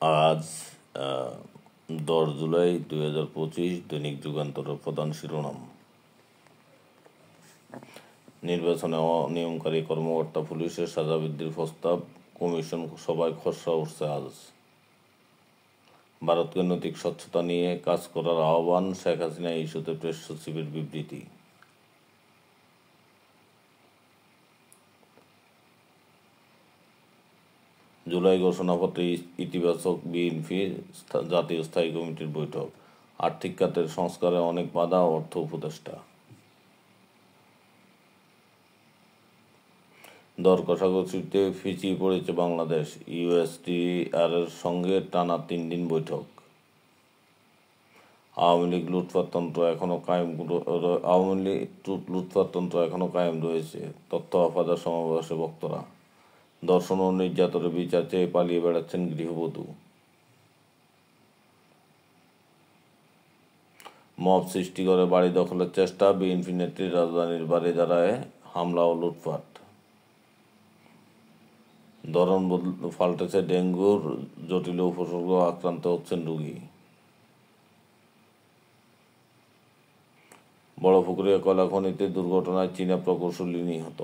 আজ 10 জুলাই 2025। দৈনিক যুগান্তরের প্রধান শিরোনাম: নির্বাচনে অনিয়মকারী কর্মকর্তা পুলিশের সাজা বৃদ্ধির প্রস্তাব, কমিশন সভায় খসড়া উঠছে আজ। ভারতকে নৈতিক স্বচ্ছতা নিয়ে কাজ করার আহ্বান, শেখ হাসিনা ইস্যুতে প্রেস সচিবের বিবৃতি। জুলাই ঘোষণাপত্রে ইতিবাচক বিএনপি জাতীয় স্থায়ী কমিটির বৈঠক। আর্থিক খাতের সংস্কারে অনেক বাধা, অর্থ উপদেষ্টা। দর কষাকষিতে পিছিয়ে পড়েছে বাংলাদেশ, ইউএসটিআর এর সঙ্গে টানা 3 দিন বৈঠক। আওয়ামী লীগ লুটপাটতন্ত্র এখনো কায়েম রয়েছে, তথ্য আফাদা সমাবেশে বক্তারা। ধর্ষণ ও নির্যাতনের বিচার চেয়ে পালিয়ে বেড়াচ্ছেন গৃহবধূ। মব সৃষ্টি করে বাড়ি দখলের চেষ্টা, বিএনপি নেত্রীর রাজধানীর বারিধারায় হামলা ও লুটপাট। ধরন পাল্টেছে ডেঙ্গুর, জটিল উপসর্গ আক্রান্ত হচ্ছেন রোগী। বড়পুকুরিয়া কয়লা খনিতে দুর্ঘটনায় চীনা প্রকৌশলী নিহত।